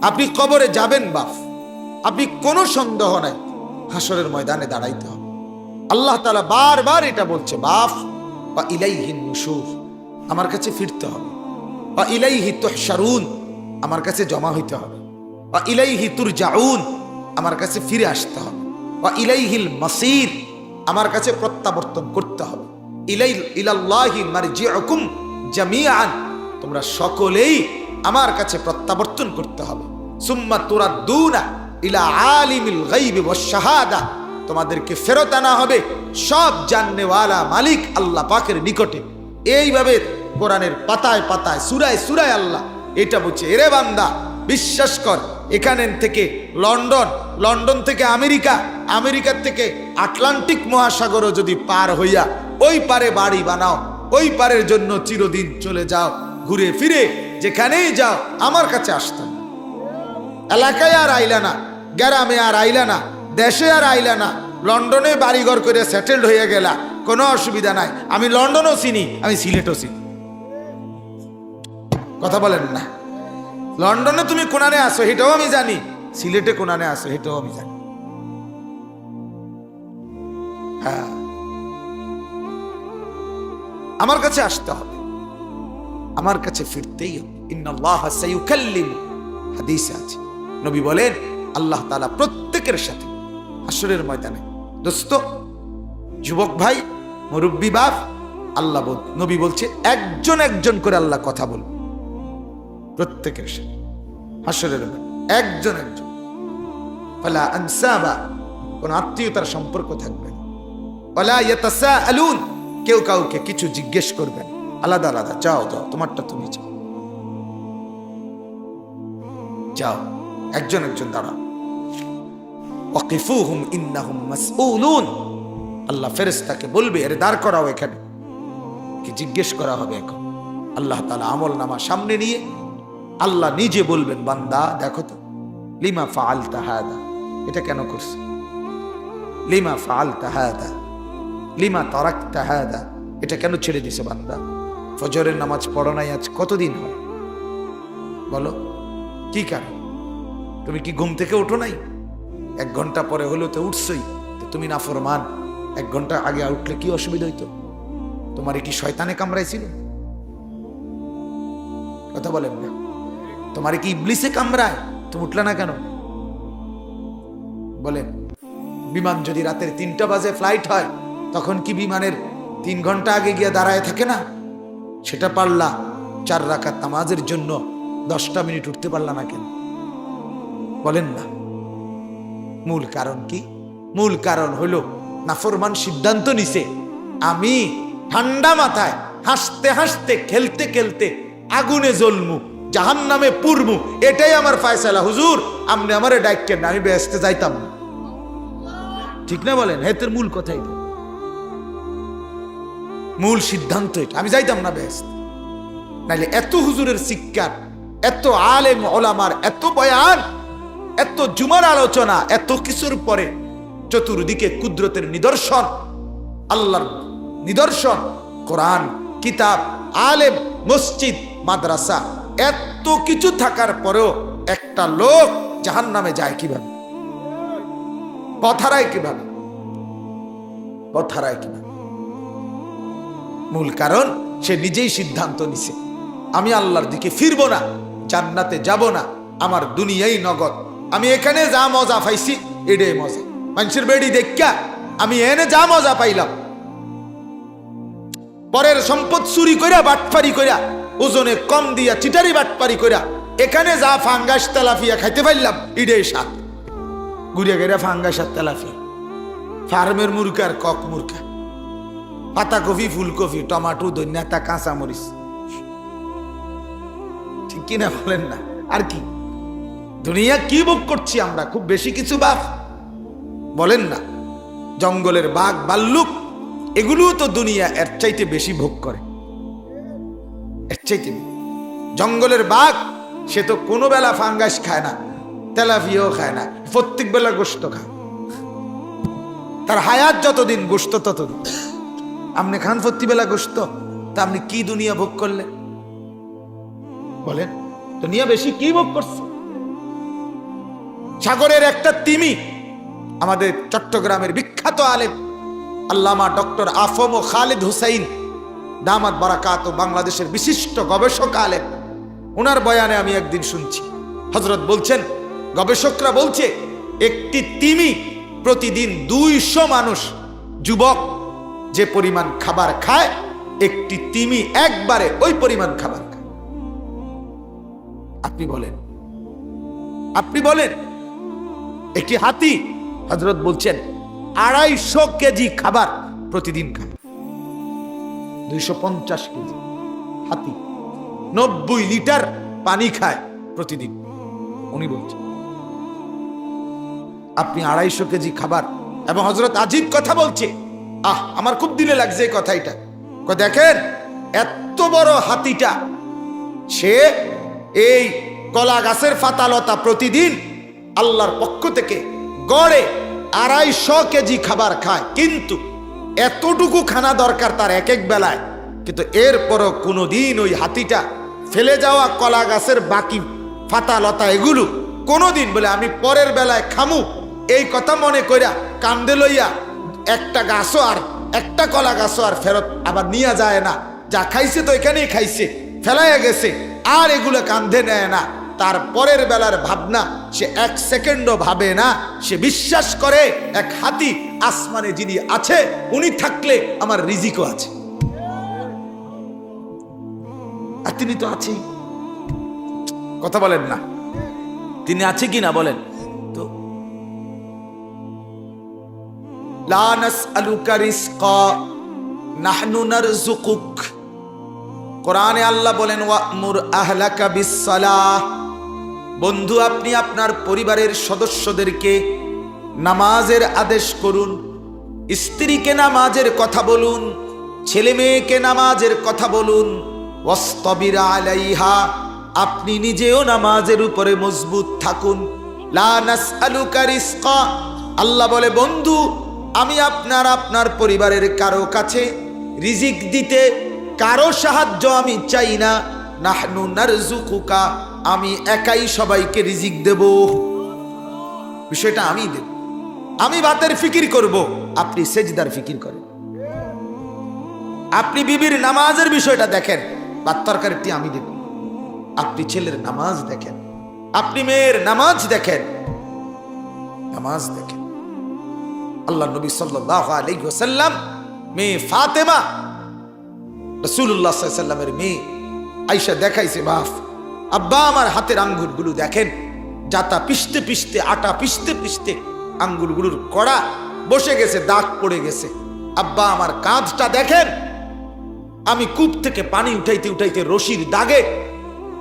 আপনি কবরে যাবেন বাপ, আপনি কোনো সন্দেহ নাই হাসরের ময়দানে দাঁড়াইতে হবে। আল্লাহ তাআলা বারবার এটা বলছে, বাপ বা ইলাইহিন নুশুর, আমার কাছে ফিরতে হবে। বা ইলাইহি তুহশারুন, আমার কাছে জমা হইতে হবে। বা ইলাইহি তুরজাউন, আমার কাছে ফিরে আসতে হবে। বা ইলাইহিল মাসির, আমার কাছে প্রত্যাবর্তন করতে হবে। ইলাল্লাহি মারজিউকুম জামিআন, তোমরা সকলেই আমার কাছে প্রত্যাবর্তন করতে হবে। সুম্মা তুরাদ্দুনা ইলা আলিমিল গায়বি ওয়াশ শাহাদা, তোমাদেরকে ফেরত আনা হবে সব জাননেওয়ালা মালিক আল্লাহ পাকের নিকটে। এইভাবে কোরআনের পাতায় পাতায় সূরায় সূরায় আল্লাহ এটা বলছে, এরে বান্দা বিশ্বাস কর, এখানে থেকে লন্ডন, লন্ডন থেকে আমেরিকা, আমেরিকার থেকে আটলান্টিক মহাসাগরও যদি পার হইয়া ওই পারে বাড়ি বানাও, ওই পারের জন্য চিরদিন চলে যাও, ঘুরে ফিরে যেখানেই যাও আমার কাছে আসতাম। এলাকায় আর আইলা না, গ্রামে আর আইলা না, দেশে আর আইলা না, লন্ডনে বাড়িঘর করে সেটেলড হয়ে গেলা, কোনো অসুবিধা নাই। আমি লন্ডনও চিনি, আমি সিলেটও চিনি। কথা বলেন না? লন্ডনে তুমি কোনানে আসো এটাও আমি জানি, সিলেটে কোনানে আসো এটাও আমি জানি। হ্যাঁ, আমার কাছে আসতে হবে, আমার কাছে ফিরতেই হবে। ইন্নাল্লাহ সাইয়ুকাল্লিম, হাদিসে আছে, নবী বলেন আল্লাহ তাআলা প্রত্যেকের সাথে হাসরের ময়দানে, দোস্ত, যুবক ভাই, মুরব্বী বাপ, আল্লাহ নবী বলছে একজন একজন করে আল্লাহ কথা বলবে প্রত্যেকের সাথে হাসরের ময়দানে, একজন একজন। ফালা আনসাবা, কোন আত্মীয়তার সম্পর্ক থাকবে না। ওয়ালা ইয়াতাসাআলুন, কেউ কাউকে কিছু জিজ্ঞেস করবেন, আলাদা আলাদা, যাও যাও তোমারটা তুমি যাও, যাও, একজন একজন দাঁড়াও। ওয়াকিফুহুম ইন্নাহুম মাসউলুন, আল্লাহ ফেরেশতাকে বলবে, এর দাঁড় করাও, এখানে কি জিজ্ঞেস করা হবে এখন। আল্লাহ তাআলা আমল নামা সামনে নিয়ে আল্লাহ নিজে বলবেন, বান্দা দেখো তো, লিমা ফাআলতা হাদা, এটা কেন করছো? লিমা ফাআলতা হাদা, লিমা তারাকতা হাদা, এটা কেন ছেড়ে দিছে বান্দা? ফজরের নামাজ পড়ো নাই আজ কতদিন হয় বলো, কি কারণ? তুমি কি ঘুম থেকে ওঠো নাই? 1 ঘন্টা পরে হলেও তো উঠছই, তুমি নাফরমান। 1 ঘন্টা আগে উঠলে কি অসুবিধা হইতো? তোমারে কি শয়তানে কামড়াইছিল? কথা বলেন না? তোমারে কি ইবলিসে কামড়ায়? তুমি উঠলে না কেন? বলেন, বিমান যদি রাতের 3টা বাজে ফ্লাইট হয়, তখন কি বিমানের 3 ঘন্টা আগে গিয়ে দাঁড়ায় থাকে না? সেটা পারলা 4 রাকাত নামাজের জন্য 10টা মিনিট উঠতে পারলা না কেন? বলেন না? মূল কারণ কি? মূল কারণ হলো নাফরমান সিদ্ধান্ত নিছে, আমি ঠান্ডা মাথায় হাসতে হাসতে খেলতে খেলতে আগুনে জ্বলমু, জাহান্নামে পুরমু, এটাই আমার ফয়সালা। হুজুর আপনি আমারে ডাইকেন না, আমি বেহেশতে যাইতাম না। ঠিক না বলেন? হেতের মূল কথাই, মূল সিদ্ধান্ত এটা, আমি যাইতাম না বেহেশতে। নাইলে এত হুজুরের শিক্ষার, এত আলেম ওলামার এত বয়ান, এত জুমার আলোচনা, এত কিছুর পরে চতুর্দিকে কুদরতের নিদর্শন, আল্লাহর নিদর্শন, কোরআন, কিতাব, আলেম, মসজিদ, মাদ্রাসা, এত কিছু থাকার পরেও একটা লোক জাহান্নামে যায় কিভাবে? পথ হারায় কিভাবে? পথ হারায় কিভাবে? মূল কারণ সে নিজেই সিদ্ধান্ত নিছে, আমি আল্লাহর দিকে ফিরবো না, জান্নাতে যাব না, আমার দুনিয়াই নগদ, আমি এখানে যা মজা পাইছি এটাই মজা। মানুষের বেড়ি দেখা আমি এনে যা মজা পাইলাম, পরের সম্পদ চুরি কইরা বাটপারি কইরা ওজনে কম দিয়া চিটারি বাটপারি কইরা এখানে যা ফাঙ্গাস তেলাফিয়া খাইতে পারলাম এটাই স্বাদ। ঘুরিয়া গেরা ফাঙ্গাস আর তেলাফিয়া, ফার্মের মুরগা আর কক মুরগা, পাতাকপি, ফুলকপি, টমাটো, ধনিয়া, কাঁচা মরিচ, ঠিক কিনা বলেন না? আর কি দুনিয়া কি ভোগ করছি আমরা? খুব বেশি কিছু বাপ বলেন না? জঙ্গলের বাঘ ভাল্লুক এগুলোও তো দুনিয়া এর চাইতে বেশি ভোগ করে, এর চাইতে। জঙ্গলের বাঘ সে তো কোনো বেলা ফাঙ্গাস খায় না, তেলাপিয়াও খায় না, প্রত্যেক বেলা গোশত খায়, তার হায়াত যতদিন গোশত ততদিন। আপনি খান প্রত্যেক বেলা গোশত, তা আপনি কি দুনিয়া ভোগ করলেন বলেন? দুনিয়া বেশি কি ভোগ করছে? সাগরের একটা তিমি আমাদের চট্টগ্রামের বিখ্যাত আলেম আল্লামা ডক্টর আফম ও খালিদ হুসাইন দামাত বারাকাত, বাংলাদেশের বিশিষ্ট গবেষক আলেম, ওনার বয়ানে আমি একদিন শুনছি হযরত বলছেন, গবেষকরা বলছে একটি তিমি প্রতিদিন 200 মানুষ যুবক যে পরিমাণ খাবার খায়, একটি তিমি একবারে ওই পরিমাণ খাবার খায়। আপনি বলেন একটি হাতি, হযরত বলছেন 250 কেজি খাবার প্রতিদিন খায়। 250 কেজি হাতি 90 লিটার পানি খায় প্রতিদিন। উনি বলছেন আপনি 250 কেজি খাবার, এবং হযরত আজীব কথা বলছে, আমার খুব দিলে লাগছে এই কথাটা। দেখেন এত বড় হাতিটা, সে এই কলা গাছের পাতালতা প্রতিদিন আল্লাহর পক্ষ থেকে গড়ে 250 কেজি খাবার খায়, কিন্তু এতটুকু খানা দরকার তার এক এক বেলায়, কিন্তু এরপরও কোনোদিন ওই হাতিটা ফেলে যাওয়া কলা গাছের বাকি পাতালতা এগুলো কোনোদিন বলে আমি পরের বেলায় খামু এই কথা মনে কইরা কান্দে লইয়া একটা গাছও আর একটা কলা গাছও আর ফেরত আবার নিয়ে যায় না। যা খাইছে তো এখানেই খাইছে, ফেলাইয়া গেছে, আর এগুলো কান্ধে নেয় না। তার পরের বেলার ভাবনা সে 1 সেকেন্ডও ভাবে না। সে বিশ্বাস করে এক হাতি আসমানে যিনি আছে উনি থাকলে আমার রিজিকও আছে, আর তিনি তো আছেই। কথা বলেন না, তিনি আছে কি না বলেন তো। লা নাসআলুকা রিজকা নাহনু নারযুকুক। কোরআনে আল্লাহ বলেন ওয়া'মুর আহলাকা বিস-সালাহ। বন্ধু, আপনি আপনার পরিবারের সদস্যদেরকে নামাজের আদেশ করুন, স্ত্রীকে নামাজের কথা বলুন, ছেলে মেয়েকে নামাজের কথা বলুন। ওয়াসতাবির আলাইহা, আপনি নিজেও নামাজের উপরে মজবুত থাকুন। লা নাসআলুকা রিজকা, আল্লাহ বলে বন্ধু আমি আপনার পরিবারের কারো কাছে রিজিক দিতে কারো সাহায্য আমি চাই না। নাহনু নারযুকুকা, আমি একাই সবাইকে রিজিক দেব, বিষয়টা আমি দেব। আমি ভাতের ফিকির করব, আপনি সেজদার ফিকির করেন। আপনি বিবির নামাজের বিষয়টা দেখেন, ভাত তরকারিটি আমি দেব। আপনি ছেলের নামাজ দেখেন, আপনি মেয়ের নামাজ দেখেন, নামাজ দেখেন। আল্লাহ নবী সাল্লাল্লাহু আলাইহি ওয়াসাল্লাম মেয়ে ফাতেমা, রাসূলুল্লাহ সাল্লাল্লাহু আলাইহি ওয়াসাল্লামের মেয়ে আয়েশা দেখাইছে, বাপ আব্বা আমার হাতের আঙ্গুলগুলো দেখেন, জাতা পিষতে পিষতে, আটা পিষতে পিষতে আঙ্গুলগুলোর কড়া বসে গেছে, দাগ পড়ে গেছে। আব্বা আমার কাঁধটা দেখেন, আমি কূপ থেকে পানি উঠাইতে উঠাইতে রশির দাগে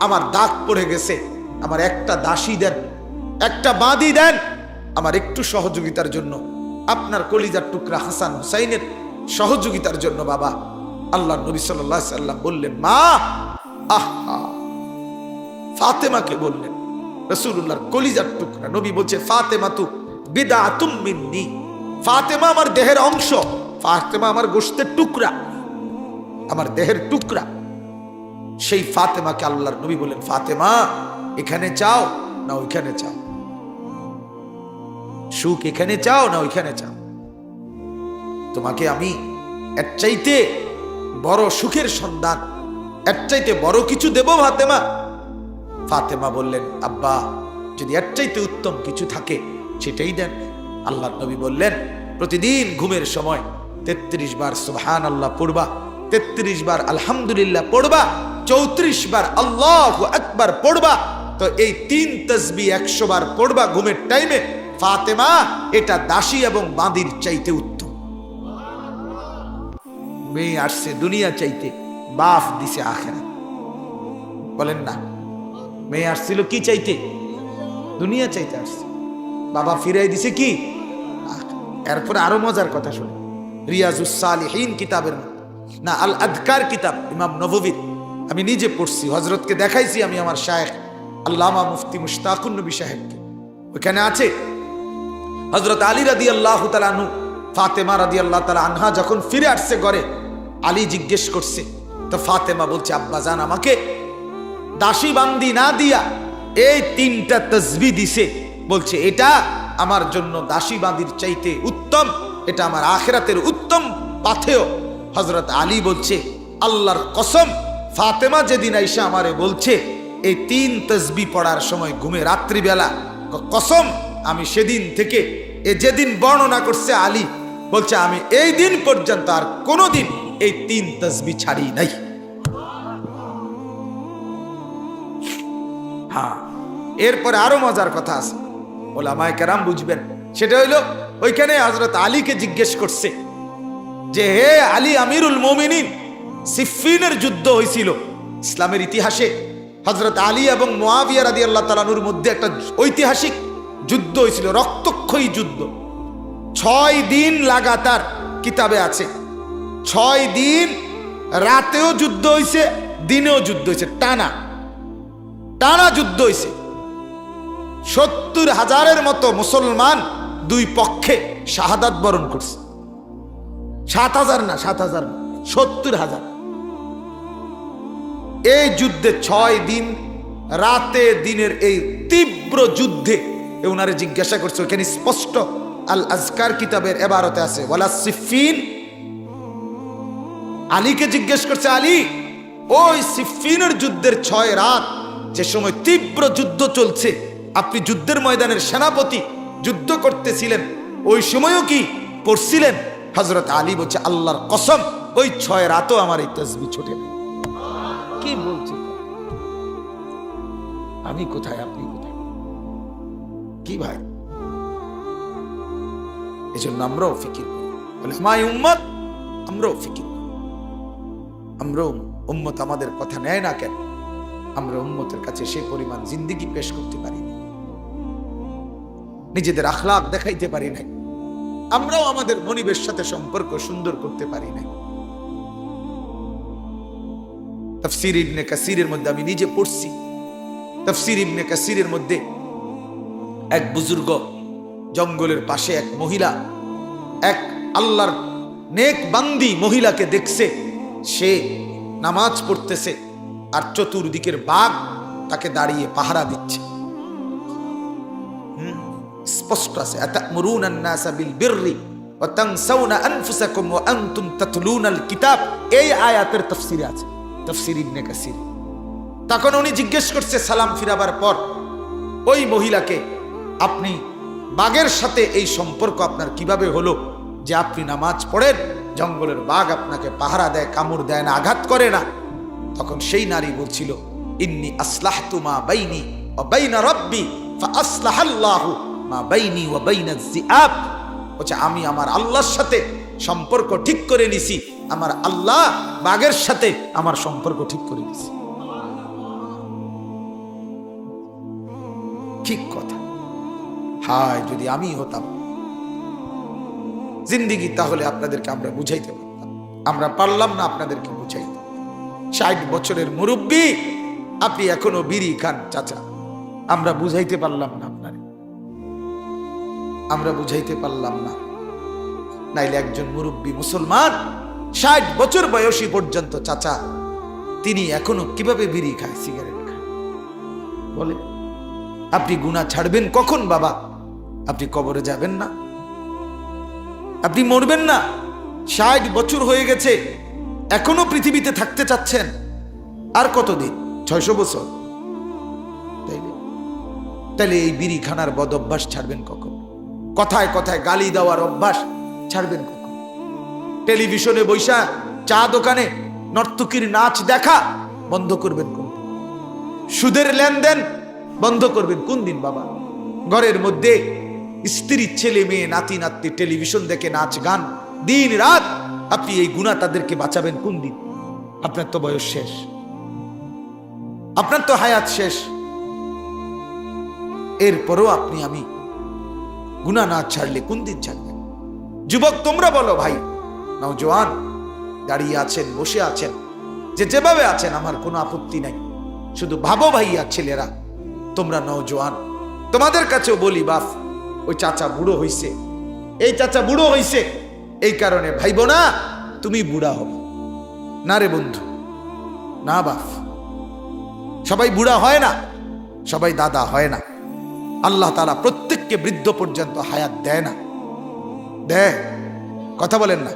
আমার দাগ পড়ে গেছে। আমার একটা দাসী দেন, একটা বাঁধি দেন আমার একটু সহযোগিতার জন্য, আপনার কলিজার টুকরা হাসান হুসাইনের সহযোগিতার জন্য। বাবা, আল্লাহ নবী সাল্লাল্লাহু আলাইহি ওয়াসাল্লাম বললেন মা, আহা, ফাতেমাকে বললেন, রাসূলুল্লাহর কলিজার টুকরা। নবী বলছে ফাতেমা তু বিদআতুম মিন্নি, ফাতেমা আমার দেহের অংশ, ফাতেমা আমার গোশতের টুকরা, আমার দেহের টুকরা। সেই ফাতেমাকে আল্লাহর নবী বলেন, ফাতেমা এখানে চাও না ওইখানে চাও, সুখ এখানে চাও না ওইখানে চাও, তোমাকে আমি এর চাইতে বড় সুখের সন্ধান, এর চাইতে বড় কিছু দেব ফাতেমা। ফাতেমা বললেন, আব্বা যদি এর চাইতে উত্তম কিছু থাকে সেটাই দেন। আল্লাহর নবী বললেন, প্রতিদিন ঘুমের সময় 33 বার সুবহানাল্লাহ পড়বা, 33 বার আলহামদুলিল্লাহ পড়বা, 34 বার আল্লাহু আকবার পড়বা। তো এই 3 তাসবিহ 100 বার পড়বা ঘুমের টাইমে। ফাতেমা, এটা দাসী এবং বাঁদির চাইতে উত্তম। মেয়ে আসছে দুনিয়া চাইতে, বাপ দিছে আখিরাত। বলেন না, মেয়ে আসছিল কি চাইতে? দুনিয়া চাইতে আসছে, বাবা ফিরাই দিছে কি? এরপরে আরো মজার কথা শুনে, রিয়াজুস সালিহিন কিতাবের না আল আযকার কিতাব ইমাম নববীর আমি নিজে পড়ছি, হযরতকে দেখাইছি আমি আমার শায়েখ আল্লামা মুফতি মুশতাকুন নবী সাহেবকে। ওখানে আছে হযরত আলী রাদিয়াল্লাহু তাআলা আনহু, ফাতেমা রাদিয়াল্লাহু তাআলা আনহা যখন ফিরে আসছে ঘরে, আলী জিজ্ঞেস করছে, তো ফাতেমা বলছে, আব্বা জান আমাকে দাসী বান্দি না দিয়া এই 3টা তাসবিহ দিছে, বলছে এটা আমার জন্য দাসী বাঁদির চাইতে উত্তম, এটা আমার আখিরাতের উত্তম পাথেয়। হযরত আলী বলছে আল্লাহর কসম, ফাতেমা যেদিন আইসা আমারে বলছে এই 3 তাসবিহ পড়ার সময় ঘুমে রাত্রিবেলা, কসম আমি সেদিন থেকে যেদিন বর্ণনা করছে আলী বলছে আমি এই দিন পর্যন্ত আর কোনোদিন এই 3 তাসবিহ ছাড়ি নাই। হ্যাঁ, এরপরে আরো মজার কথা আছে, ওলামায়ে কেরাম বুঝবেন। সেটা হইল ওইখানে হযরত আলীকে জিজ্ঞেস করছে যে হে আলী আমিরুল মুমিনিন, সিফফিনের যুদ্ধ হয়েছিল ইসলামের ইতিহাসে। হযরত আলী এবং মুয়াবিয়া রাদিয়াল্লাহু তাআলা আনহুর মধ্যে একটা ঐতিহাসিক যুদ্ধ হয়েছিল, রক্তক্ষয়ী যুদ্ধ। 6 দিন লাগাতার, কিতাবে আছে 6 দিন রাতেও যুদ্ধ হয়েছে, দিনেও যুদ্ধ হয়েছে, টানা টানা যুদ্ধ হয়েছে। 70,000-এর মতো মুসলমান দুই পক্ষে শাহাদাত বরণ করছে। 7,000 না, 7,000 না, 70,000। এই যুদ্ধে 6 দিন রাতে দিনের এই তীব্র যুদ্ধে ওনারে জিজ্ঞাসা করছে, ওখানে স্পষ্ট আল আজকার কিতাবের এবারতে আছে ওয়ালা সিফফিন। আলীকে জিজ্ঞেস করছে, আলী ওই সিফফিনের যুদ্ধের 6 রাত যে সময় তীব্র যুদ্ধ চলছে, আপনি যুদ্ধের ময়দানের সেনাপতি, যুদ্ধ করতেছিলেন, ওই সময়ও কি পড়ছিলেন? হযরত আলী বলছে আল্লাহর কসম ওই 6 রাতও আমার এই তাসবিহ ছোটে না। কি বলছে? আমি কোথায়, আপনি কোথায়? কি ভাই, এজন্য আমরাও ফিকির করি, উলামায়ে উম্মত আমরাও ফিকির করি। আমরাও উম্মত আমাদের কথা নেয় না কেন? আমরা উম্মতের কাছে সেই পরিমাণ জিন্দেগি পেশ করতে পারি না, নিজেদের আখলাক দেখাইতে পারি না, আমরাও আমাদের মনিবের সাথে সম্পর্ক সুন্দর করতে পারি না। তাফসীর ইবনে কাসিরের মধ্যে আমি নিজে পড়ছি, তাফসীর ইবনে কাসিরের মধ্যে এক বুজুর্গ, জঙ্গলের পাশে এক মহিলা, এক আল্লাহর নেক বান্দি মহিলাকে দেখছে, সে নামাজ পড়তেছে আর চতুর্দিকের বাঘ তাকে দাঁড়িয়ে পাহারা দিচ্ছে। স্পষ্ট আছে, আতা'মুরুনান নাসা বিল বিররি ওয়া তানসাউনা আনফুসাকুম ওয়া আনতুম তাতলুনাল কিতাব। এই আয়াতের তাফসীরে আছে, তাফসীর ইবনে কাসির। তখন উনি জিজ্ঞেস করছে সালাম ফিরাবার পর ওই মহিলাকে, আপনি বাঘের সাথে এই সম্পর্ক আপনার কিভাবে হলো যে আপনি নামাজ পড়েন, জঙ্গলের বাঘ আপনাকে পাহারা দেয়, কামড় দেয় না, আঘাত করে না? তখন সেই নারী বলছিল, ইন্নী আসলাহতু মা বাইনি ওয়া বাইনা রাব্বি ফাআসলাহাল্লাহু মা বাইনি ওয়া বাইনাজ যিআব। বলছে আমি আমার আল্লাহর সাথে সম্পর্ক ঠিক করে নিছি, আমার আল্লাহ বাঘের সাথে আমার সম্পর্ক ঠিক করে নিছি। ঠিক কথা। হায় যদি আমি হতাম জিন্দেগি, তাহলে আপনাদেরকে আমরা বুঝাইতে পারতাম। আমরা পারলাম না আপনাদেরকে বুঝাইতে। 60 বছরের মুরব্বী, আপনি এখনো বিড়ি খান চাচা, আমরা বুঝাইতে পারলাম না আপনারে, আমরা বুঝাইতে পারলাম না। নাইলে একজন মুরব্বী মুসলমান 60 বছর বয়সী পর্যন্ত চাচা, তিনি এখনো কিভাবে বিড়ি খায়, সিগারেট খায়? বলে আপনি গুনাহ ছাড়বেন কখন বাবা? আপনি কবরে যাবেন না, আপনি মরবেন না। 60 বছর হয়ে গেছে, এখনো পৃথিবীতে থাকতে চাচ্ছেন, আর কতদিন? 600 বছর। তাইলে এই বিড়ি খানার বদ অভ্যাস ছাড়বেন কখন? কথায় কথায় গালি দেওয়ার অভ্যাস ছাড়বেন কখন? টেলিভিশনে বৈশা চা দোকানে নর্তকীর নাচ দেখা বন্ধ করবেন কোন দিন? সুদের লেনদেন বন্ধ করবেন কোন দিন বাবা? ঘরের মধ্যে স্ত্রী, ছেলে মেয়ে, নাতি নাতনি টেলিভিশন দেখে নাচ গান দিন রাত, আপনি এই গুনাহ তাদেরকে বাঁচাবেন কোন দিন? আপনার তো বয়স শেষ, আপনার তো হায়াত শেষ। এরপরও আপনি আমি গুনাহ না ছাড়লে কোন দিন ছাড়বেন? যুবক তোমরা বলো ভাই, নওজোয়ান দাঁড়িয়ে আছেন, বসে আছেন, যে যেভাবে আছেন আমার কোনো আপত্তি নাই, শুধু ভাবো ভাইয়া ছেলেরা, তোমরা নওজোয়ান, তোমাদের কাছেও বলি বাপ, ওই চাচা বুড়ো হইছে, এই চাচা বুড়ো হইছে, এই কারণে ভাইবো না তুমি বুড়া হবে না রে বন্ধু, না বাপ, সবাই বুড়া হয় না। সবাই দাদা হয় না। আল্লাহ তাআলা প্রত্যেককে বৃদ্ধ পর্যন্ত হায়াত দেয় না? দেয়? কথা বলেন না,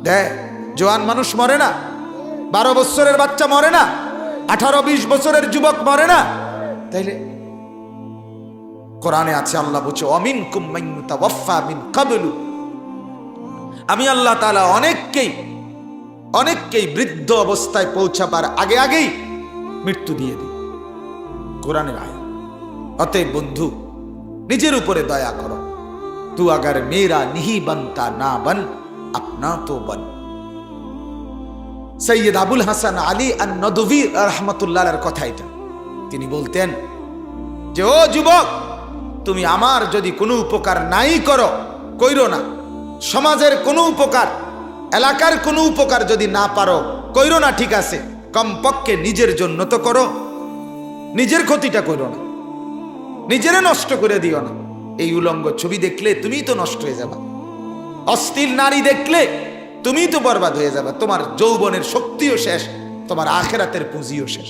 দেয়। জোয়ান মানুষ মরে না? 12 বছরের বাচ্চা মরে না? 18-20 বছরের যুবক মরে না? তাইলে কোরআনে আছে, আল্লাহ বলছে অমিনকুম মান ইউতাওয়াফা মিন ক্বাবলু, আমি আল্লাহ তাআলা অনেককেই বৃদ্ধ অবস্থায় পৌঁছাবার আগেই মৃত্যু দিয়ে দিই। কোরআনের আয়াত। অতএব বন্ধু, নিজের উপরে দয়া করো। তু আগার মেরা নিহি বনতা না বন, আপনা তো বন। সৈয়দ আবুল হাসান আলী আন-নদভী রাহমাতুল্লাহর কথা এটা। তিনি বলতেন যে, ও যুবক, তুমি আমার যদি কোনো উপকার নাই কইরো না। সমাজের কোনো উপকার, এলাকার কোনো উপকার যদি না পারো কইরো না, ঠিক আছে, কমপক্ষে নিজের জন্য তো করো। নিজের ক্ষতিটা করো না, নিজেরে নষ্ট করে দিও না। এই উলঙ্গ ছবি দেখলে তুমিই তো নষ্ট হয়ে যাবা। অশ্লীল নারী দেখলে তুমিই তো বরবাদ হয়ে যাবে। তোমার যৌবনের শক্তিও শেষ, তোমার আখেরাতের পুঁজিও শেষ।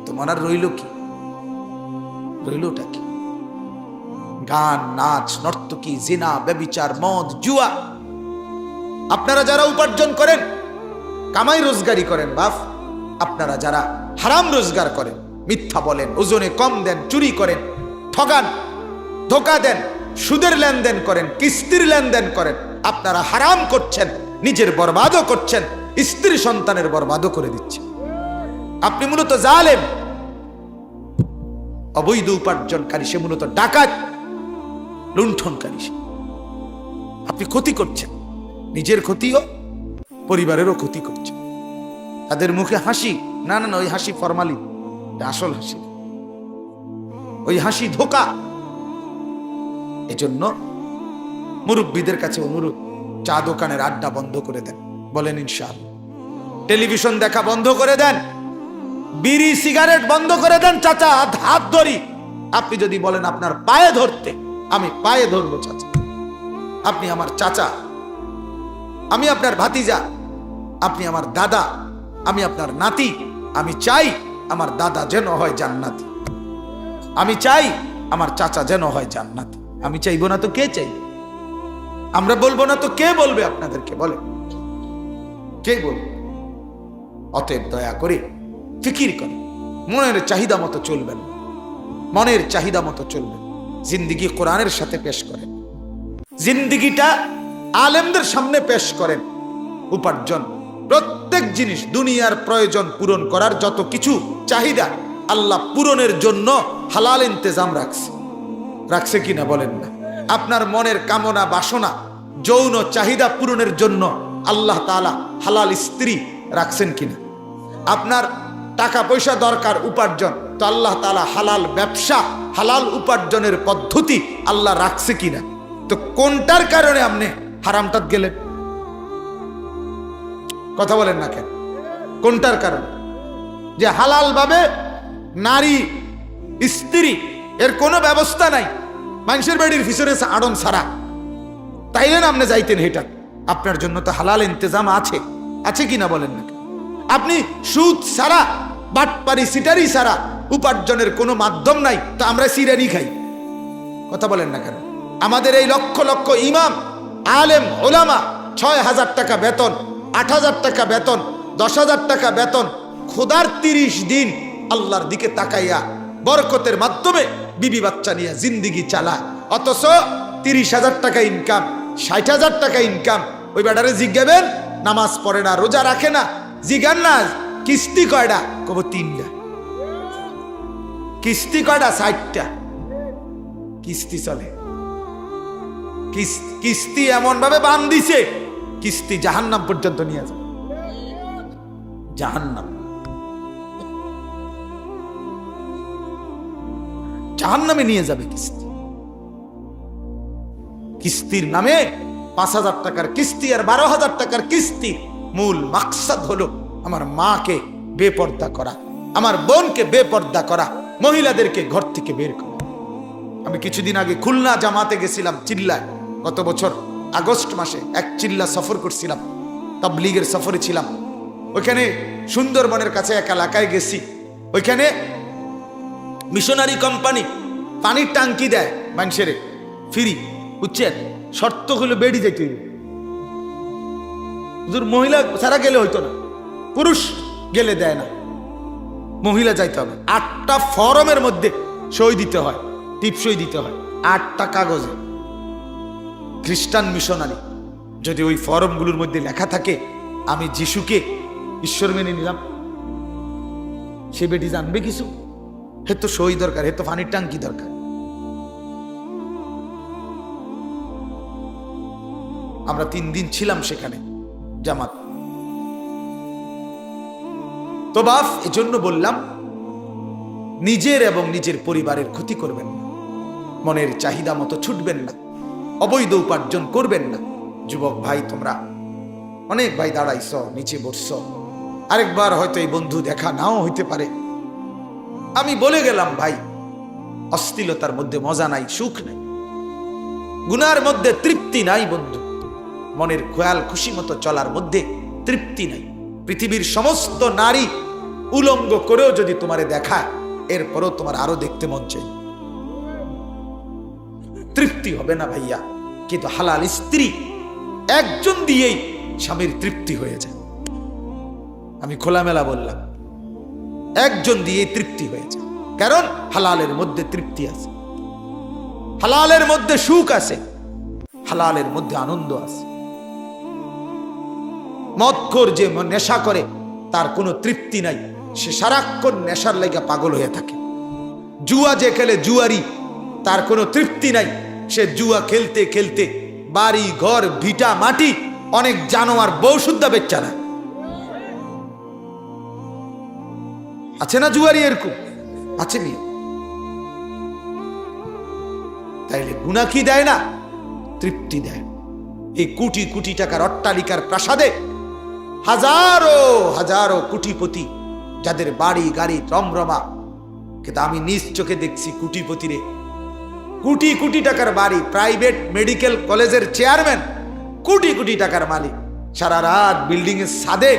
তোমার আর রইল কি? রইলটা কি? গান, নাচ, নর্তকী, জিনা, ব্যভিচার, মদ, জুয়া। আপনারা যারা উপার্জন করেন, কামাই রোজগারি করেন বাপ, আপনারা যারা হারাম রোজগার করেন, মিথ্যা বলেন, ওজনে কম দেন, চুরি করেন, ঠগান, ধোকা দেন, সুদের লেনদেন করেন, কিস্তির লেনদেন করেন, আপনারা হারাম করছেন, নিজের বরবাদও করছেন, স্ত্রী সন্তানের বরবাদও করে দিচ্ছেন। আপনি মূলত জালেম, অবৈধ উপার্জনকারী, সে মূলত ডাকাত, লুণ্ঠনকারী। আপনি ক্ষতি করছেন, নিজের ক্ষতিও, পরিবারেরও ক্ষতি করছেন। তাদের মুখে হাসি, না না না, ওই হাসি ফরমালি, আসল হাসি, ওই হাসি ধোকা। এজন্য মুরব্বীদের কাছে অনুরোধ, চা দোকানের আড্ডা বন্ধ করে দেন, বলেন ইনশাআল্লাহ। টেলিভিশন দেখা বন্ধ করে দেন, বিড়ি সিগারেট বন্ধ করে দেন। চাচা, হাত ধরি। আপনি যদি বলেন আপনার পায়ে ধরতে, আমি পায়ে ধরবো চাচা। আপনি আমার চাচা, আমি আপনার ভাতিজা, আপনি আমার দাদা, আমি আপনার নাতি। আমি চাই আমার দাদা যেন হয় জান্নাতি, আমি চাই আমার চাচা যেন হয় জান্নাতি। আমি চাইবো না তো কে চাইবে? আমরা বলবো না তো কে বলবে আপনাদেরকে? বলে কে বলবে? অতএব দয়া করে ফিকির করে, মনের চাহিদা মতো চলবেন, মনের চাহিদা মতো চলবেন। জিন্দিগি কোরআনের সাথে পেশ করেন, জিন্দিগিটা আলেমদের সামনে পেশ করেন। উপার্জন, প্রত্যেক জিনিস, দুনিয়ার প্রয়োজন পূরণ করার যত কিছু চাহিদা, আল্লাহ পূরণের জন্য হালাল ইন্তেজাম রাখছে কিনা বলেন না? আপনার মনের কামনা, বাসনা, যৌন চাহিদা পূরণের জন্য আল্লাহ তাআলা হালাল স্ত্রী রাখছেন কিনা? আপনার টাকা পয়সা দরকার, উপার্জন, তো আল্লাহ তাআলা হালাল ব্যবসা, হালাল উপার্জনের পদ্ধতি আল্লাহ রাখছে কিনা? তো কোনটার কারণে আপনি হারামটাত গেলেন? কথা বলেন না কেন? কোনটার কারণে? যে হালাল ভাবে নারী, স্ত্রী, এর কোনো ব্যবস্থা নাই, মানুষের বাড়ির পিছনে আড়ন ছাড়া, তাইলে না আপনি যাইতেন হেটা? আপনার জন্য তো হালাল ইন্তজাম আছে, আছে কিনা বলেন না? আপনি সুদ ছাড়া, বাটপারি, সিটারি ছাড়া উপার্জনের কোনো মাধ্যম নাই, তো আমরা সিরানি খাই। কথা বলেন না কেন? আমাদের এই লক্ষ লক্ষ ইমাম, আলেম, ওলামা, 6,000 টাকা বেতন, 8,000 টাকা বেতন, 10,000 টাকা বেতন, খোদার 30 দিন আল্লাহর দিকে তাকাইয়া বরকতের মাধ্যমে বিবি বাচ্চা নিয়ে জিন্দিগি চালায়। অথচ 30,000 টাকা ইনকাম, 60,000 টাকা ইনকাম। ওই বেটারে জিজ্ঞাবেন, নামাজ পড়ে না, রোজা রাখে না, জিজ্ঞান না কিস্তি কয়টা, কব 3টা। কিস্তি কয়টা? 60টা কিস্তি চলে। কিস্তি এমন ভাবে বান দিছে, কিস্তি জাহান্নাম পর্যন্ত নিয়ে যাবে। জাহান্নাম, জাহান্নামে নিয়ে যাবে কিস্তি। কিস্তির নামে 5,000 টাকার কিস্তি আর 12,000 টাকার কিস্তি। মূল মাকসাদ হলো আমার মাকে বেপর্দা করা, আমার বোনকে বেপর্দা করা, মহিলাদেরকে ঘর থেকে বের করা। আমি কিছুদিন আগে খুলনা জামাতে গেছিলাম, চিল্লায়। গত বছর আগস্ট মাসে এক চিল্লা সফর করছিলাম, তাবলীগের সফরে ছিলাম। ওইখানে সুন্দরবনের কাছে এক এলাকায় গেছি। ওইখানে মিশনারি কোম্পানি পানির টাঙ্কি দেয় মানুষের ফ্রি, বুঝছেন? শর্ত হলো বেড়ি যেতে হইবে। হুজুর মহিলা ছাড়া গেলে হইতো না, পুরুষ গেলে দেয় না, মহিলা যাইতে হবে। 8টা ফরমের মধ্যে সই দিতে হয়, টিপসই দিতে হয় 8টা কাগজে। খ্রিস্টান মিশনারি যদি ওই ফরমগুলোর মধ্যে লেখা থাকে আমি যিশুকে ঈশ্বর মেনে নিলাম, সে বেটি জানবে কিছু? হে তো সই দরকার, হে তো পানির টাঙ্কি দরকার। আমরা 3 দিন ছিলাম সেখানে জামাত। তো বাপ, এজন্য বললাম নিজের এবং নিজের পরিবারের ক্ষতি করবেন না, মনের চাহিদা মতো ছুটবেন না, অবৈধ উপার্জন করবেন না। যুবক ভাই, তোমরা অনেক ভাই দাঁড়াইছ, নিচে বসছ, আরেকবার হয়তো এই বন্ধু দেখা নাও হইতে পারে। আমি বলে গেলাম ভাই, অশ্লীলতার মধ্যে মজা নাই, সুখ নাই, গুনার মধ্যে তৃপ্তি নাই বন্ধু, মনের খয়াল খুশি মতো চলার মধ্যে তৃপ্তি নাই। পৃথিবীর সমস্ত নারী উলঙ্গ করেও যদি তোমারে দেখায়, এরপরও তোমার আরো দেখতে মন চাই, তৃপ্তি হবে না ভাইয়া। কিন্তু হালাল স্ত্রী একজন দিয়েই স্বামীর তৃপ্তি হয়ে যায়। আমি খোলামেলা বললাম, একজন দিয়ে তৃপ্তি হয়ে যায়, কারণ হালালের মধ্যে তৃপ্তি আছে, হালালের মধ্যে সুখ আছে, হালালের মধ্যে আনন্দ আছে। মদখোর যে নেশা করে তার কোনো তৃপ্তি নাই, সে সারাক্ষণ নেশার লাগা পাগল হয়ে থাকে। জুয়া যে খেলে জুয়ারি, তার কোনো তৃপ্তি নাই, সে জুয়া খেলতে খেলতে বাড়ি ঘর ভিটা মাটি অনেক জানোয়ার বউ শুদ্ধা বেচ্চা না আছে না? জুয়ারি এরকম আছে নিয়ে। তাইলে গুনাহ কি দেয় না? তৃপ্তি দেয়। এই কোটি কোটি টাকার অট্টালিকার প্রাসাদে হাজারো হাজারো কোটিপতি, যাদের বাড়ি গাড়ি রমরমা, কিন্তু আমি নিজ চোখে দেখছি কোটিপতিরে, কোটি কোটি টাকার বাড়ি, প্রাইভেট মেডিকেল কলেজের চেয়ারম্যান, কোটি কোটি টাকার মালিক, সারা রাত বিল্ডিং এর ছাদে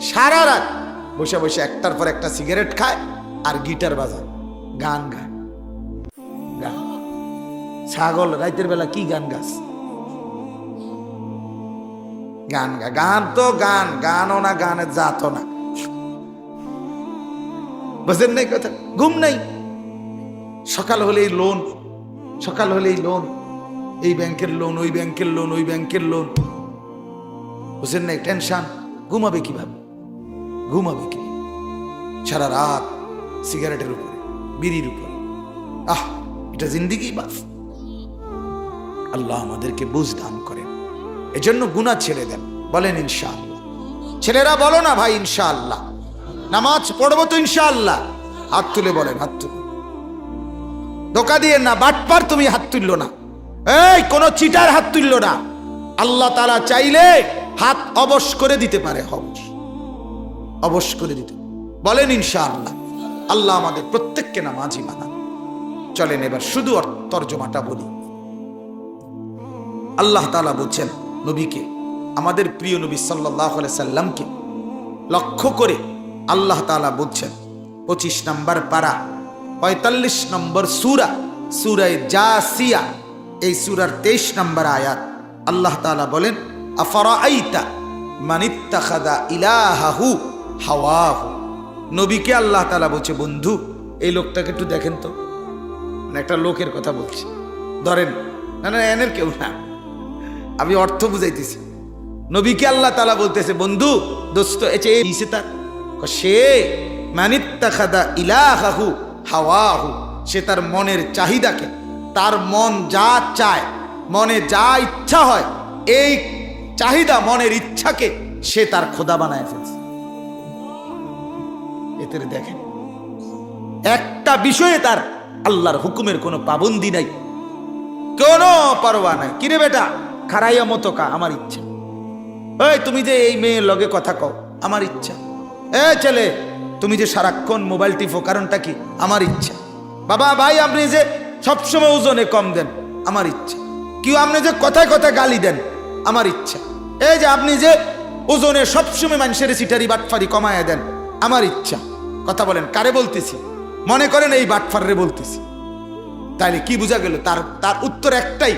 সারা রাত বসে বসে একটার পর একটা সিগারেট খায় আর গিটার বাজায়, গান গায়। গান, ছাগল রাতের বেলা কি গান গাছ? গান গা, গান তো গান, গানও না, গানের জাতও না, বুঝেন নাই কথা? ঘুম নাই, সকাল হলেই লোন, সকাল হলেই লোন, এই ব্যাংকের লোন, ওই ব্যাংকের লোন, ওই ব্যাংকের লোন, বুঝেন নাই? টেনশন। ঘুমাবে কিভাবে? ঘুমাবে কি? সারা রাত সিগারেটের উপরে, বিড়ির উপরে। আহ, এটা জিন্দিগি বাস। আল্লাহ আমাদেরকে বুঝ দান করেন, এজন্য গুনাহ ছেড়ে দেন। বলেন ইনশাআল্লাহ। ছেলেরা বলো না ভাই ইনশাআল্লাহ। নামাজ পড়বো তো ইনশাআল্লাহ। হাত তুলে বলেন, হাত তুলে। ধোঁকা দিয়ে না, বাটপার তুমি হাত তুললো না, এই কোন চিটার হাত তুললো না। আল্লাহ তাআলা চাইলে হাত অবশ করে দিতে পারে, অবশ করে দিতে। বলেন ইনশাআল্লাহ। আল্লাহ আমাদের প্রত্যেককে নামাজি বানান। চলেন এবার শুধু তর্জমাটা বলি। আল্লাহ তাআলা বলছেন নবীকে, আমাদের প্রিয় নবী সাল্লাল্লাহু আলাইহি সাল্লামকে লক্ষ্য করে আল্লাহ তাআলা বলছেন 25 নম্বর পারা 45 নম্বর সূরা, সূরা জাসিয়া, এই সূরার 23 নম্বর আয়াত। আল্লাহ তাআলা বলেন, আফরাআইতা মানিত্তাখাযা ইলাহাহু হাওয়াহু। নবীকে আল্লাহ তাআলা বলছে, বন্ধু এই লোকটাকে একটু দেখেন তো। মানে একটা লোকের কথা বলছি, ধরেন, না না এনের কেউ না, আমি অর্থ বুঝাইতেছি। নবীকে আল্লাহ তাআলা বলতেছে, বন্ধু দোস্ত, এসে তার সে মানিত্তাখাযা ইলাহাহু হাওয়াহু, সে তার মনের চাহিদাকে, তার মন যা চায়, মনে যা ইচ্ছা হয়, এই চাহিদা মনের ইচ্ছাকে সে তার খোদা বানায় ফেলছে। এতে দেখেন একটা বিষয়ে তার আল্লাহর হুকুমের কোনো পাবন্দি নাই, কোনো পরোয়া নাই। কিরে বেটা, খারাইয়া মতো কা, আমার ইচ্ছা। এই তুমি যে এই মেয়ের লগে কথা কও, আমার ইচ্ছা। এ ছেলে, তুমি যে সারাক্ষণ মোবাইল টিপো, কারণটা কি? আমার ইচ্ছা। বাবা ভাই, আপনি যে সবসময় ওজনে কম দেন, আমার ইচ্ছা। কেউ আপনি যে কথায় কথায় গালি দেন, আমার ইচ্ছা। এই যে আপনি যে ওজনে সবসময় মানুষের সিটারি বাটফারি কমায় দেন, আমার ইচ্ছা। কথা বলেন, কারে বলতেছি? মনে করেন এই বাটফাররে বলতেছি, তাইলে কি বোঝা গেল? তার উত্তর একটাই,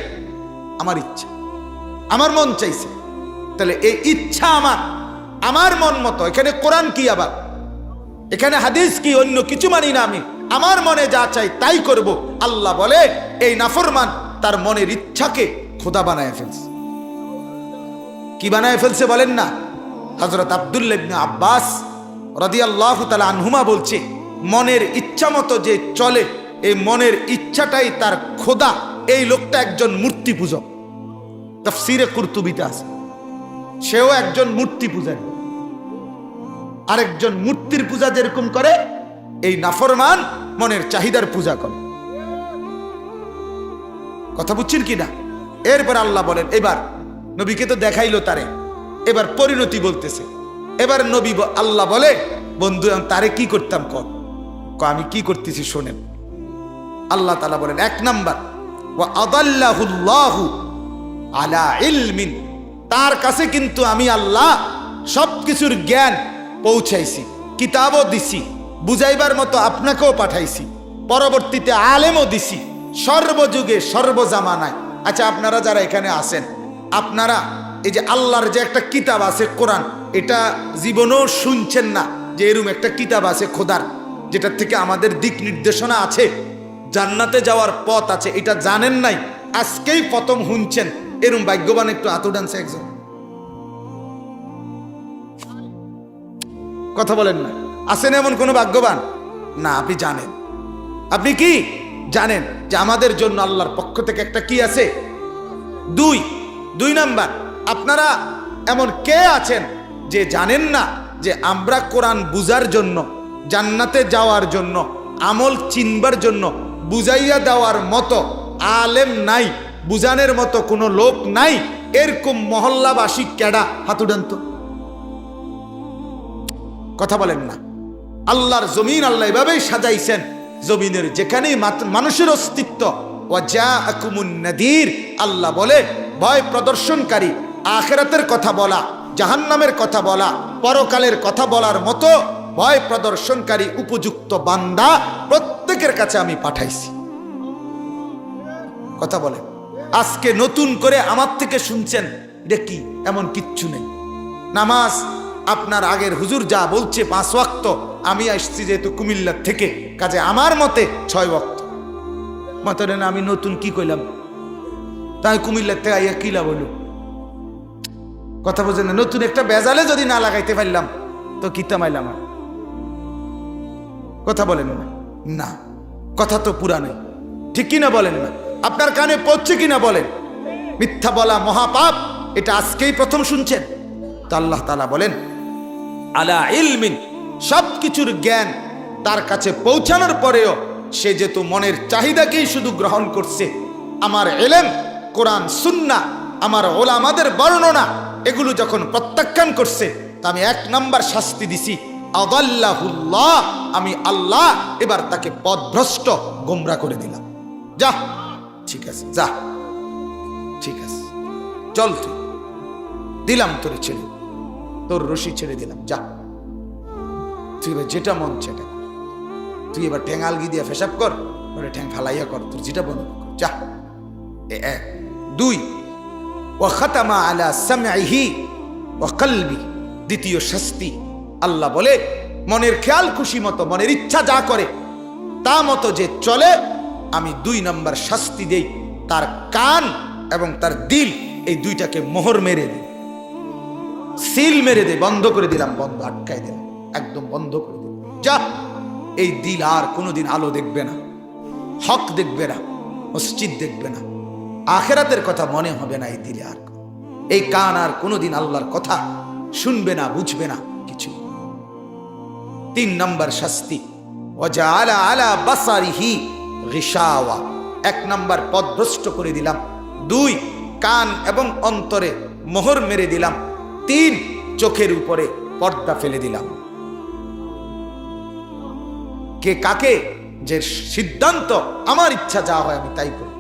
আমার ইচ্ছা, আমার মন চাইছে। তাহলে এই ইচ্ছা আমার মন মতো। এখানে কোরআন কি, আবার এখানে হাদিস কি, অন্য কিছু মানি না আমি। আমার মনে যা চাই তাই করব। আল্লাহ বলে এই নাফরমান তার মনের ইচ্ছাকে খোদা বানায় ফেলছে। কি বানায় ফেলছে বলেন না? হযরত আব্দুল্লাহ ইবনে আব্বাস রাদিয়াল্লাহু তাআলা আনহুমা বলছে, মনের ইচ্ছা মতো যে চলে, এই মনের ইচ্ছাটাই তার খোদা। এই লোকটা একজন মূর্তি পূজক। তাফসীরে কুরতুবিতে আছে, সেও একজন মূর্তি পূজারী। আরেকজন মূর্তির পূজা যেরকম করে, এই নাফরমান মনের চাহিদার পূজা করে। কথা বুঝছেন কিনা? এরপর আল্লাহ বলেন, এবার নবীকে তো দেখাইলো তারে, এবার পরিণতি বলতেছে। এবার নবী আল্লাহ বলে, বন্ধু তারে কি করতাম কর। আমি কি করতেছি শোনেন। আল্লাহ তাআলা বলেন, এক নাম্বার, ওয়া আদাল্লাহুল্লাহু আলা ইলমিন, তার কাছে কিন্তু আমি আল্লাহ সবকিছুর জ্ঞান পৌঁছাইছি, কিতাবও দিছি, বুঝাইবার মতো আপনাকেও পাঠাইছি, পরবর্তীতে আলেমও দিছি, সর্বযুগে সর্বজামানায়। আচ্ছা, আপনারা যারা এখানে আছেন, আপনারা এই যে আল্লাহর যে একটা কিতাব আছে কোরআন, এটা জীবনেও শুনছেন না যে এরকম একটা কিতাব আছে খোদার, যেটার থেকে আমাদের দিক নির্দেশনা আছে, জান্নাতে যাওয়ার পথ আছে, এটা জানেন নাই, আজকেই প্রথম শুনছেন। এরকম ভাগ্যবান একটু হাত উঠানছে একজন। কথা বলেন না, আছেন এমন কোন ভাগ্যবান? না, আপনি জানেন। আপনি কি জানেন যে আমাদের জন্য আল্লাহর পক্ষ থেকে একটা কি আছে? দুই নাম্বার, আপনারা এমন কে আছেন যে জানেন না যে আমরা কোরআন বুঝার জন্য, জান্নাতে যাওয়ার জন্য, আমল চিনবার জন্য বুঝাইয়া দেওয়ার মতো আলেম নাই, বুঝানোর মতো কোনো লোক নাই? এরকম মহল্লাবাসী কেডা? হাত উঠান তো। কথা বলেন না। আল্লাহর জমিন আল্লাহ এভাবেই সাজাইছেন, জমিনের যেখানেই মানুষের অস্তিত্ব, ওয়াজাআকুমুন নাদির, আল্লাহ বলে ভয় প্রদর্শনকারী, আখিরাতের কথা বলা, জাহান্নামের কথা বলা, পরকালের কথা বলার মতো ভয় প্রদর্শনকারী উপযুক্ত বান্দা প্রত্যেকের কাছে আমি পাঠাইছি। কথা বলে, আজকে নতুন করে আমার থেকে শুনছেন, এটা কি? এমন কিচ্ছু নেই। নামাজ আপনার আগের হুজুর যা বলছে 5 ওয়াক্ত, আমি আসছি যেহেতু কুমিল্লার থেকে, কাজে আমার মতে 6 ওয়াক্ত। মাতারে না, আমি নতুন কি কইলাম? তাই কুমিল্লার থেকে আইয়া কিলা বলল। কথা বোঝেন না? নতুন একটা বেজালে যদি না লাগাইতে পারলাম তো কি তামাইলাম? কথা বলেন না। না, কথা তো পুরানো, ঠিক কিনা বলেন না? আপনার কানে পড়ছে কিনা বলেন? মিথ্যা বলা মহাপাপ, এটা আজকেই প্রথম শুনছেন? তো আল্লাহ তাআলা বলেন, আলা ইলমিন, সবকিছুর জ্ঞান তার কাছে পৌঁছানোর পরেও সে যেহেতু মনের চাহিদাকেই শুধু গ্রহণ করছে, আমার ইলম, কোরআন সুন্নাহ, আমার ওলামাদের বর্ণনা, এগুলো যখন প্রত্যাখ্যান করছে, তা আমি 1 নাম্বার শাস্তি দিছি, আদাল্লাহুল্লাহ, আমি আল্লাহ এবার তাকে পথভ্রষ্ট, গোমরা করে দিলাম। যা, ঠিক আছে, যা, ঠিক আছে, চল, তুই দিলাম তোর ছেড়ে, তোর রশি ছেড়ে দিলাম, যা, তুই এবার যেটা মন সেটা, তুই এবার ঠ্যাং আলগি দিয়ে পেশাব কর, ঠ্যাং ফালাইয়া কর, তোর যেটা মনে কর, যা। 1 2, ওয়া খাতামা আলা সামঈহি ওয়া কলবি, দ্বিতীয় শাস্তি, আল্লাহ বলে মনের খেয়াল খুশি মতো, মনের ইচ্ছা যা করে তা মতো যে চলে, আমি 2 নাম্বার শাস্তি দেই, তার কান এবং তার দিল, এই দুইটাকে মোহর মেরে দিই, সিল মেরে দে, বন্ধ করে দিলাম, বন্ধ আটকাই দিলাম, একদম বন্ধ করে দিলাম। যা, এই দিল আর কোনোদিন আলো দেখবে না, হক দেখবে না, মসজিদ দেখবে না, আখিরাতের কথা মনে হবে না এই দিলে। আর এই কান আর কোনোদিন আল্লাহর কথা শুনবে না, বুঝবে না কিছু। 3 নাম্বার শাস্তি, ওয়াজআলা আলা বাসারিহি গিশাওয়া, 1 নাম্বার পথভ্রষ্ট করে দিলাম, 2 কান এবং অন্তরে মোহর মেরে দিলাম, 3 চোখের উপরে পর্দা ফেলে দিলাম। কে কাকে? যে সিদ্ধান্ত আমার ইচ্ছা যা হয় আমি তাই করি,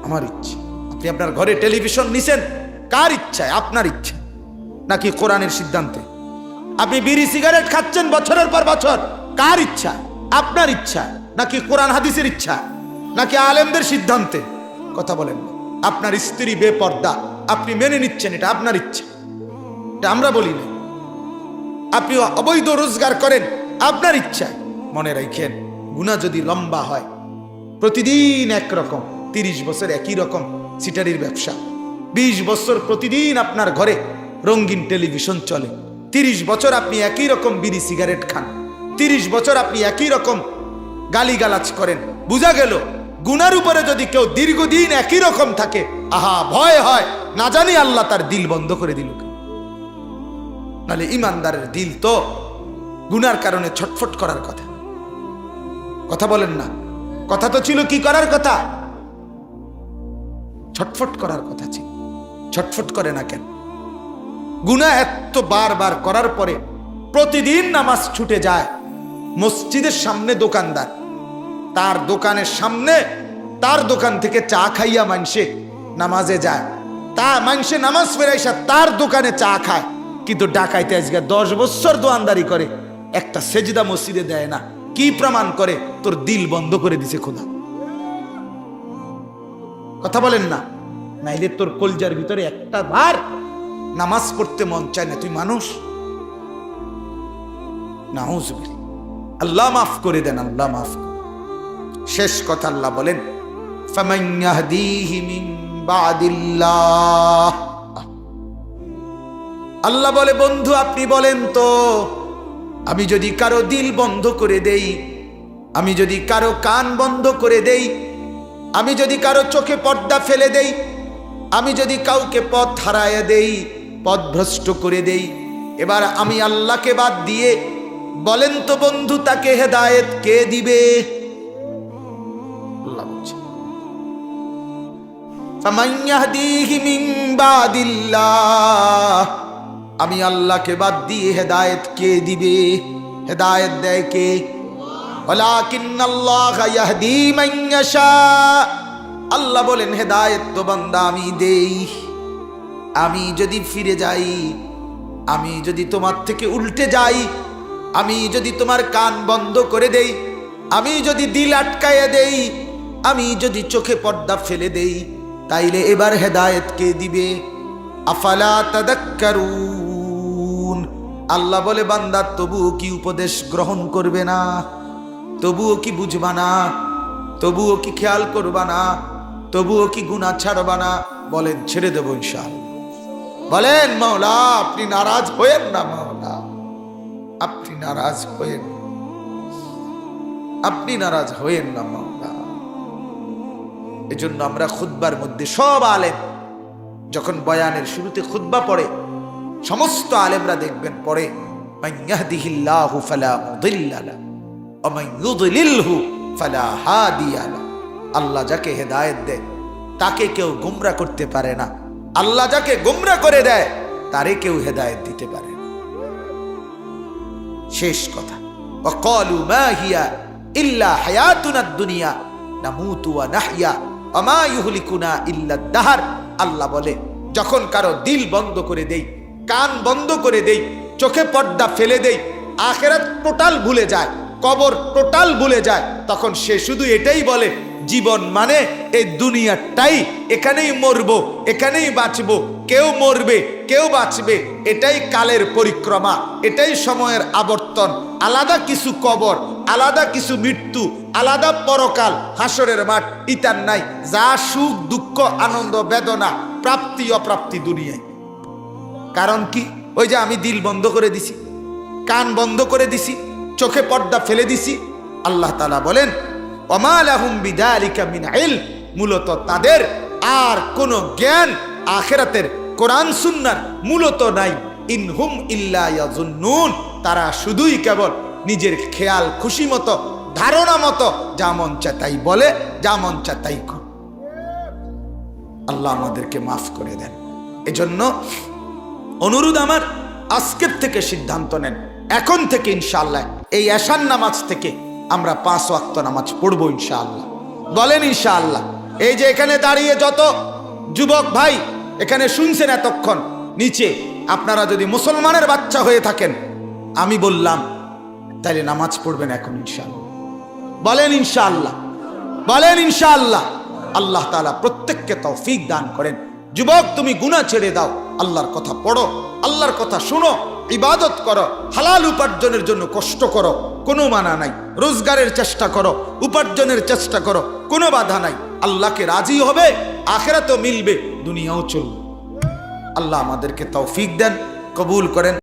আমার ইচ্ছা। আপনি আপনার ঘরে টেলিভিশন নিছেন কার ইচ্ছায়? আপনার ইচ্ছা নাকি কোরআনের সিদ্ধান্তে? আপনি বিড়ি সিগারেট খাচ্ছেন বছরের পর বছর, কার ইচ্ছা? আপনার ইচ্ছা নাকি কোরআন হাদিসের ইচ্ছা নাকি আলেমদের সিদ্ধান্তে? কথা বলেন না। আপনার স্ত্রী বেপর্দা, আপনি মেনে নিচ্ছেন, এটা আপনার ইচ্ছা, এটা আমরা বলি না। আপনি অবৈধ রোজগার করেন, আপনার ইচ্ছা। মনে রাখেন, গুনাহ যদি লম্বা হয়, প্রতিদিন একরকম, 30 বছর একই রকম সিটারির ব্যবসা, 20 বছর প্রতিদিন আপনার ঘরে রঙিন টেলিভিশন চলে, 30 বছর আপনি একই রকম বিড়ি সিগারেট খান, 30 বছর আপনি একই রকম গালিগালাজ করেন, বুঝা গেল গুনার উপরে যদি কেউ দীর্ঘদিন একই রকম থাকে, আহা ভয় হয়, না জানি আল্লাহ তার দিল বন্ধ করে দিল। নাহলে ইমানদারের দিল তো গুনার কারণে ছটফট করার কথা। কথা বলেন না। কথা তো ছিল কি করার কথা? ছটফট করার কথা ছিল। ছটফট করে না কেন? গুনাহ এত বারবার করার পরে প্রতিদিন নামাজ ছুটে যায়। মসজিদের সামনে দোকানদার, তার দোকানের সামনে, তার দোকান থেকে চা খাইয়া মানুষে নামাজে যায়, তা মানুষে নামাজ ফেরাইসা তার দোকানে চা খায়, কিন্তু ডাকাইতে আজকে 10 বছর দোয়ানদারি করে, একটা সেজদা মসজিদে দেয় না। কি প্রমাণ করে? তোর দিল বন্ধ করে দিছে খোদা। কথা বলেন না। নাইলে তোর কলজার ভিতরে একটা বার নামাজ পড়তে মন চায় না, তুই মানুষ? নাউজুবিল্লাহ। আল্লাহ মাফ করে দেন, আল্লাহ মাফ করে। শেষ কথা আল্লাহ বলেন, ফামান ইয়াহদিহি মিন বাদিল্লাহ। আল্লাহ বলে, বন্ধু আপনি বলেন তো, আমি যদি কারো দিল বন্ধ করে দেই, আমি যদি কারো কান বন্ধ করে দেই, আমি যদি কারো চোখে পর্দা ফেলে দেই, আমি যদি কাউকে পথ হারায় দেই, পথ ভ্রষ্ট করে দেই, এবার আমি আল্লাহকে বাদ দিয়ে বলেন তো বন্ধু, তাকে হেদায়েত কে দিবে? আল্লাহ বলছে, ফামান ইয়াহদিহি মিন বাদিল্লাহ। আমি আল্লাহকে বাদ দিয়ে হেদায়েত কে দিবে? হেদায়েত দেয় কে? ওয়ালাকিন্নাল্লাহা ইয়াহদি মান ইয়াশা। আল্লাহ বলেন, হেদায়েত তো বান্দা আমি দেই। আমি যদি ফিরে যাই, আমি যদি তোমার থেকে উল্টে যাই, আমি যদি তোমার কান বন্ধ করে দেই, আমি যদি দিল আটকায়া দেই, আমি যদি চোখে পর্দা ফেলে দেই, তাইলে এবার হেদায়েত কে দিবে? আফালা তাদাক্কারুন। আল্লাহ বলে, বান্দা তবুও কি উপদেশ গ্রহণ করবে না? তবুও কি বুঝবা না? তবুও কি খেয়াল করবা না? তবুও কি গুনাহ ছাড়বা না? বলেন, ছেড়ে দেব ইনশাআল্লাহ। বলেন, মাওলা আপনি নারাজ হয়েন না, মাওলা আপনি নারাজ হয়েন, আপনি নারাজ হয়েন না মাওলা। এজন্য আমরা খুতবার মধ্যে সব আলেম যখন বয়ানের শুরুতে খুতবা পড়ে, সমস্ত আলেমরা দেখবেন পড়ে, মান ইয়াহদিহিল্লাহু ফালা মুদিল্লা লাহু ওয়া মান ইউদ্লিলহু ফালা হাদিয়া লাহু। আল্লাহ যাকে হেদায়েত দেয় তাকে কেউ গোমরা করতে পারে না, আল্লাহ যাকে গোমরা করে দেয় তারে কেউ হেদায়েত দিতে পারে না। শেষ কথা, ওয়া ক্বালু মা হিয়া ইল্লা হায়াতুনাদ দুনিয়া নামুতু ওয়া নাহইয়া ওয়া মা ইউহলিকুনা ইল্লা দাহর। আল্লাহ বলে, যখন কারো দিল বন্ধ করে দেই, কান বন্ধ করে দেই, চোখে পর্দা ফেলে দেই, আখিরাত টোটাল ভুলে যায়, কবর টোটাল ভুলে যায়, তখন সে শুধু এটাই বলে, জীবন মানে এই দুনিয়াটাই, এখানেই মরবো, এখানেই বাঁচবো, কেউ মরবে কেউ বাঁচবে, এটাই কালের পরিক্রমা, এটাই সময়ের আবর্তন, আলাদা কিছু কবর, আলাদা কিছু মৃত্যু, আলাদা পরকাল, হাসরের মাঠ ইতার নাই। যা সুখ দুঃখ আনন্দ বেদনা প্রাপ্তি অপ্রাপ্তি দুনিয়ায়। কারণ কি? ওই যে আমি দিল বন্ধ করে দিছি, কান বন্ধ করে দিছি, চোখে পর্দা ফেলে দিছি। আল্লাহ তাআলা বলেন, ওমা লাহুম বিযালিকা মিন ইলম। মূলত তাদের আর কোনো জ্ঞান আখিরাতের কোরআন সুন্নাহর মূলত নাই। ইনহুম ইল্লা ইয়াযুন্নুন। তারা শুধুই কেবল নিজের খেয়াল খুশি মতো, ধারণা মতো যা মন চায় তাই বলে, যা মন চায় তাই করে। আল্লাহ আমাদেরকে মাফ করে দেন। এজন্য অনুরোধ আমার, আজকের থেকে সিদ্ধান্ত নেন, এখন থেকে ইনশাআল্লাহ এই এশার নামাজ থেকে আমরা 5 ওয়াক্ত নামাজ পড়বো ইনশাআল্লাহ। বলেন ইনশাআল্লাহ। এই যে এখানে দাঁড়িয়ে যত যুবক ভাই এখানে শুনছেন এতক্ষণ, নিচে আপনারা যদি মুসলমানের বাচ্চা হয়ে থাকেন, আমি বললাম তাইলে নামাজ পড়বেন এখন ইনশাআল্লাহ। বলেন ইনশাআল্লাহ, বলেন ইনশাআল্লাহ। আল্লাহ তাআলা প্রত্যেককে তৌফিক দান করেন। যুবক, তুমি গুনাহ ছেড়ে দাও, আল্লাহর কথা পড়ো, আল্লাহর কথা শুনো, ইবাদত করো, হালাল উপার্জনের জন্য কষ্ট করো, কোনো মানা নাই। রোজগারের চেষ্টা করো, উপার্জনের চেষ্টা করো, কোনো বাধা নাই। আল্লাহকে রাজি হবে, আখিরাতেও মিলবে, দুনিয়াও চলবে। আল্লাহ আমাদেরকে তৌফিক দেন, কবুল করেন।